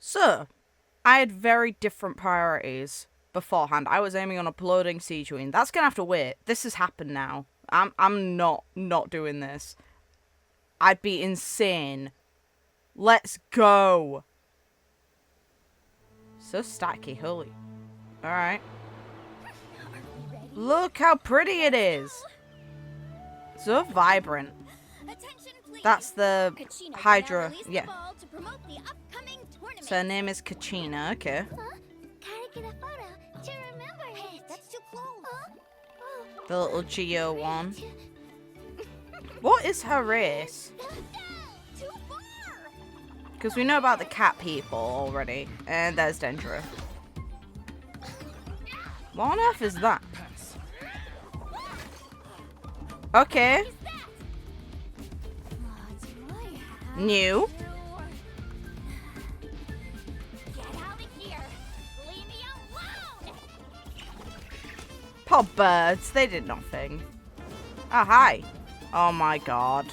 So, I had very different priorities beforehand. I was aiming on uploading Siege Queen. That's gonna have to wait. This has happened now. I'm not doing this. I'd be insane. Let's go. So stacky, holy. Alright. Look how pretty it is. So vibrant. That's the Hydra. Yeah. So her name is Kachina. Okay. The little Geo one. What is her race? Because we know about the cat people already. And there's Dendra. What on earth is that? Okay. New. Poor birds, they did nothing. Oh, hi. Oh my god.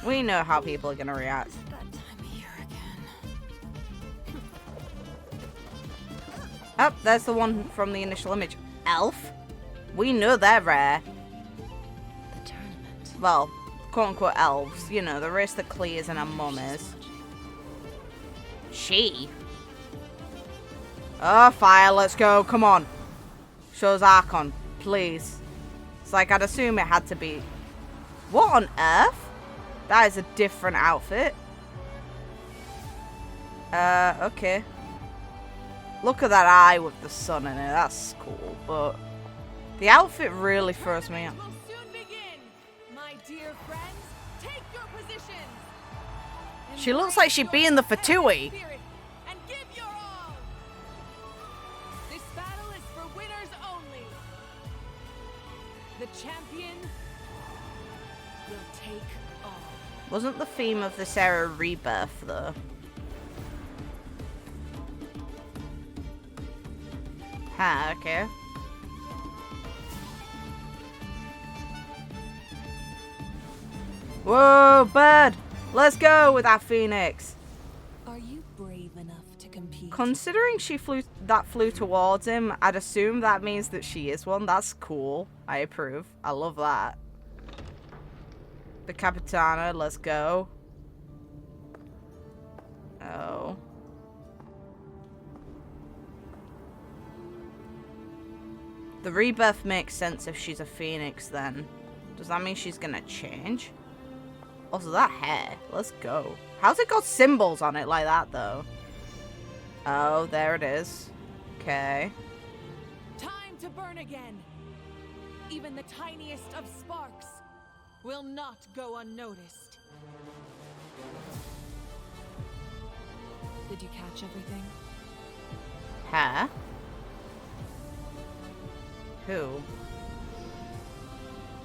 We know how people are gonna react. Oh, there's the one from the initial image. Elf? We know they're rare. The tournament. Well, quote-unquote elves. You know, the race that clears and her mum is. She? Oh, fire, let's go. Come on. Shows Archon, please. It's like, I'd assume it had to be... What on earth? That is a different outfit. Okay. Look at that eye with the sun in it. That's cool, but... The outfit really throws me off. She looks like she'd be in the Fatui. This battle is for winners only. The champion will take all. Wasn't the theme of this era rebirth, though? Ha, okay. Whoa, bird! Let's go with our phoenix. Are you brave enough to compete? Considering she flew towards him, I'd assume that means that she is one. That's cool. I approve. I love that. The Capitana, let's go. Oh. The rebirth makes sense if she's a phoenix then. Does that mean she's gonna change? Also, that hair. Let's go. How's it got symbols on it like that, though? Oh, there it is. Okay. Time to burn again. Even the tiniest of sparks will not go unnoticed. Did you catch everything? Huh? Who?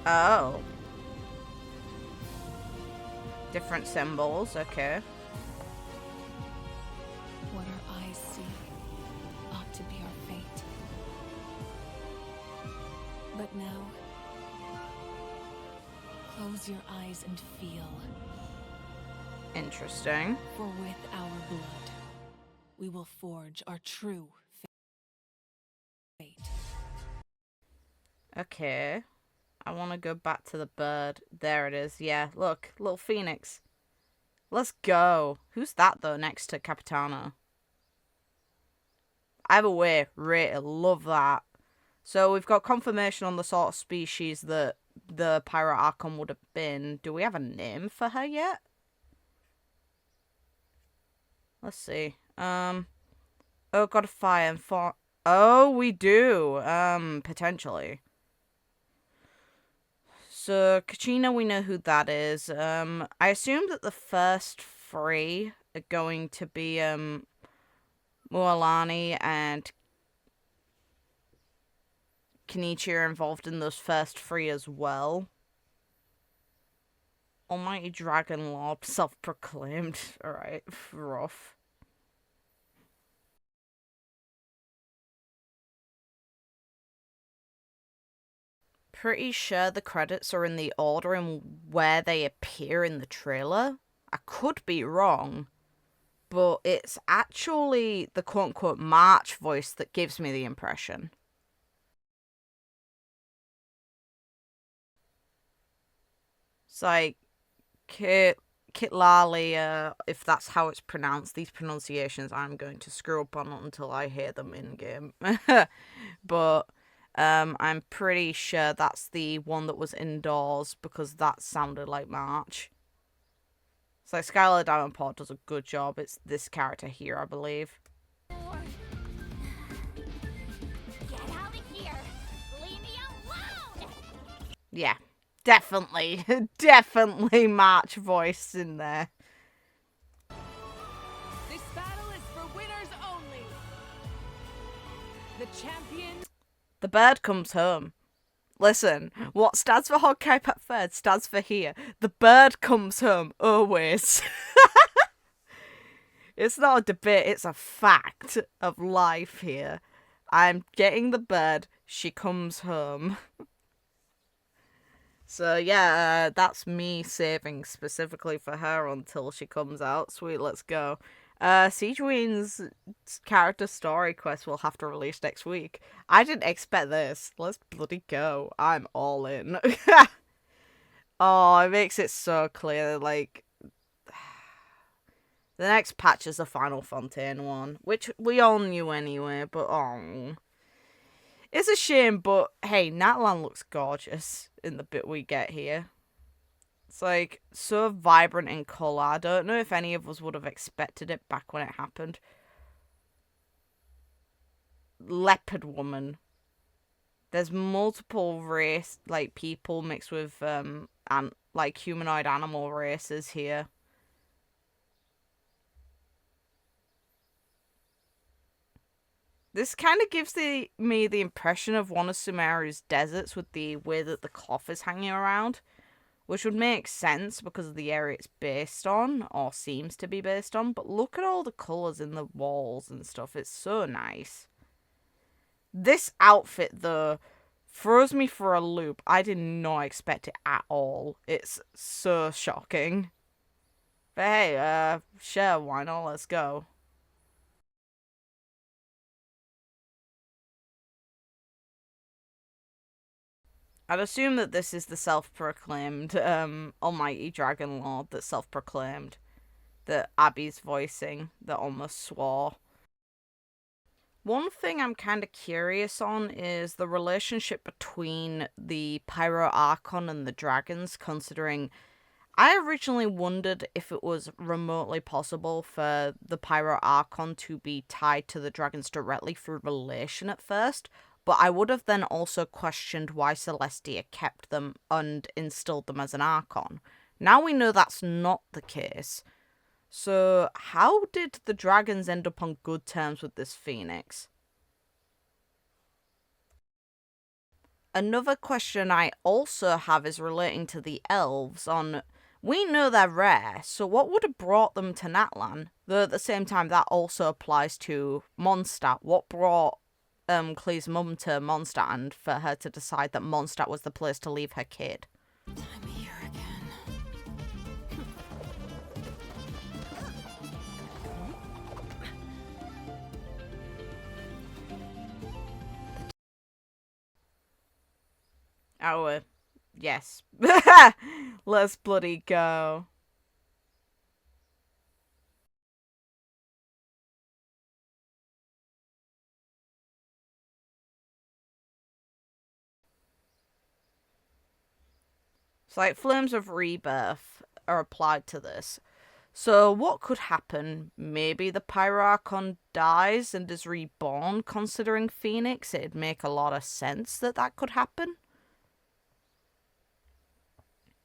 Oh. Different symbols, okay. What our eyes see ought to be our fate. But now, close your eyes and feel. Interesting. For with our blood, we will forge our true fate. Okay. I want to go back to the bird. There it is. Yeah, look. Little phoenix. Let's go. Who's that, though, next to Capitana? Either way, rate it. Love that. So we've got confirmation on the sort of species that the Pyro Archon would have been. Do we have a name for her yet? Let's see. Oh, God of Fire and Fire. Oh, we do. Potentially. So, Kachina, we know who that is. I assume that the first three are going to be, Mualani and Kenichi are involved in those first three as well. Almighty Dragon Lord, self-proclaimed. Alright, rough. Pretty sure the credits are in the order in where they appear in the trailer. I could be wrong. but it's actually the quote-unquote March voice that gives me the impression. It's like Kitlalia, if that's how it's pronounced. These pronunciations I'm going to screw up on until I hear them in-game. But I'm pretty sure that's the one that was indoors because that sounded like March. So Skylar Davenport does a good job. It's this character here, I believe. Get out of here! Leave me alone! Yeah, definitely, definitely March voice in there. This battle is for winners only. The champion. The bird comes home. Listen, what stands for Honkai Pet Third stands for here. The bird comes home, always. It's not a debate, it's a fact of life here. I'm getting the bird, she comes home. So yeah, that's me saving specifically for her until she comes out. Sweet, let's go. Siege Queen's character story quest will have to release next week. I didn't expect this. Let's bloody go. I'm all in. Oh, it makes it so clear, like... The next patch is the Final Fontaine one, which we all knew anyway, but oh... It's a shame, but hey, Natlan looks gorgeous in the bit we get here. It's like so vibrant in colour. I don't know if any of us would have expected it back when it happened. Leopard woman. There's multiple race like people mixed with like humanoid animal races here. This kind of gives me the impression of one of Sumeru's deserts with the way that the cloth is hanging around. Which would make sense because of the area it's based on, or seems to be based on. But look at all the colours in the walls and stuff. It's so nice. This outfit, though, throws me for a loop. I did not expect it at all. It's so shocking. But hey, sure, why not? Let's go. I'd assume that this is the self-proclaimed almighty dragon lord that self-proclaimed that Abby's voicing that almost swore. One thing I'm kind of curious on is the relationship between the Pyro Archon and the dragons, considering I originally wondered if it was remotely possible for the Pyro Archon to be tied to the dragons directly through relation at first. But I would have then also questioned why Celestia kept them and instilled them as an Archon. Now we know that's not the case. So how did the dragons end up on good terms with this phoenix? Another question I also have is relating to the elves on... We know they're rare, so what would have brought them to Natlan? Though at the same time that also applies to Mondstadt. What brought... Clee's mum to Mondstadt and for her to decide that Mondstadt was the place to leave her kid. I'm here again. Oh, yes. Let's bloody go. It's like Flames of Rebirth are applied to this. So what could happen? Maybe the Pyro Archon dies and is reborn, considering Phoenix. It'd make a lot of sense that that could happen.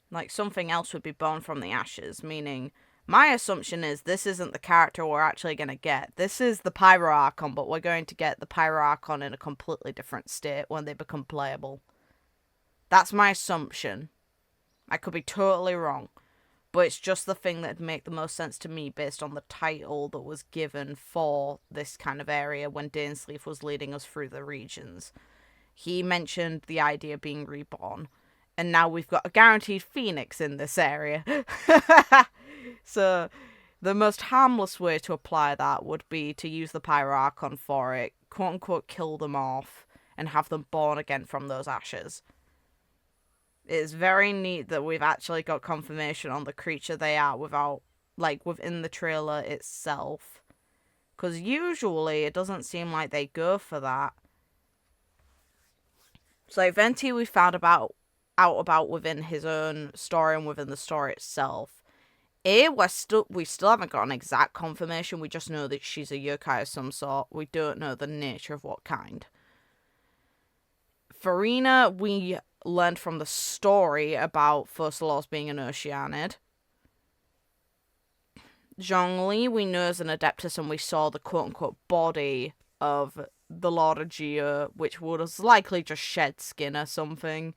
Like something else would be born from the ashes, meaning my assumption is this isn't the character we're actually going to get. This is the Pyro Archon, but we're going to get the Pyro Archon in a completely different state when they become playable. That's my assumption. I could be totally wrong, but it's just the thing that'd make the most sense to me based on the title that was given for this kind of area when Dainsleif was leading us through the regions. He mentioned the idea of being reborn, and now we've got a guaranteed phoenix in this area. So the most harmless way to apply that would be to use the Pyro Archon for it, quote-unquote kill them off, and have them born again from those ashes. It's very neat that we've actually got confirmation on the creature they are within the trailer itself. Because usually it doesn't seem like they go for that. So Venti we found out about within his own story and within the story itself. We still haven't got an exact confirmation. We just know that she's a yokai of some sort. We don't know the nature of what kind. Farina, we learned from the story about Focalors being an Oceanid. Zhongli, we know is an Adeptus, and we saw the quote-unquote body of the Lord of Geo, which was likely just shed skin or something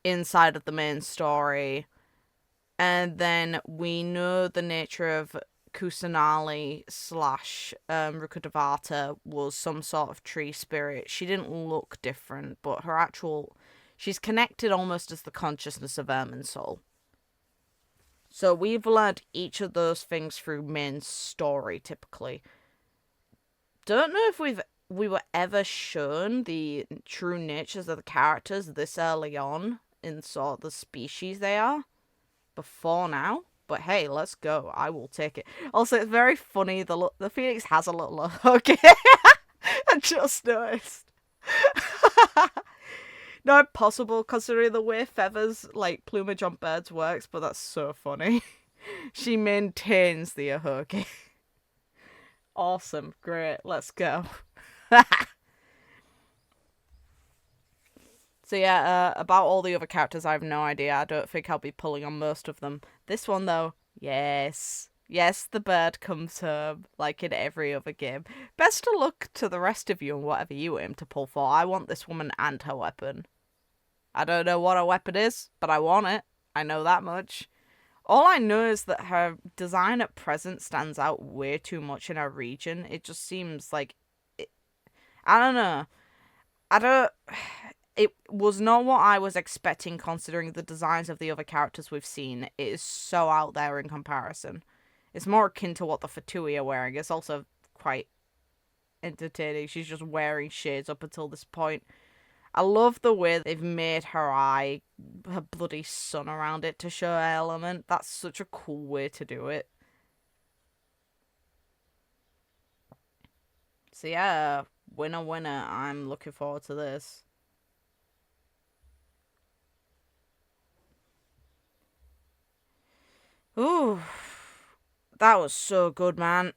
inside of the main story. And then we know the nature of Kusanali / Rukadevata was some sort of tree spirit. She didn't look different, but she's connected almost as the consciousness of Irminsul. So we've learned each of those things through main story, typically. Don't know if we were ever shown the true natures of the characters this early on in sort of the species they are before now. But hey, let's go. I will take it. Also, it's very funny. The Phoenix has a little hook. I just noticed. Not possible considering the way feathers, like plumage on birds works, but that's so funny. She maintains the ahoki. Awesome. Great. Let's go. So yeah, about all the other characters, I have no idea. I don't think I'll be pulling on most of them. This one, though, yes. Yes, the bird comes home, like in every other game. Best of luck to the rest of you and whatever you aim to pull for. I want this woman and her weapon. I don't know what her weapon is, but I want it. I know that much. All I know is that her design at present stands out way too much in her region. It just seems like... I don't know. It was not what I was expecting considering the designs of the other characters we've seen. It is so out there in comparison. It's more akin to what the Fatui are wearing. It's also quite entertaining. She's just wearing shades up until this point. I love the way they've made her bloody sun around it to show her element. That's such a cool way to do it. So yeah, winner winner. I'm looking forward to this. Ooh, that was so good, man.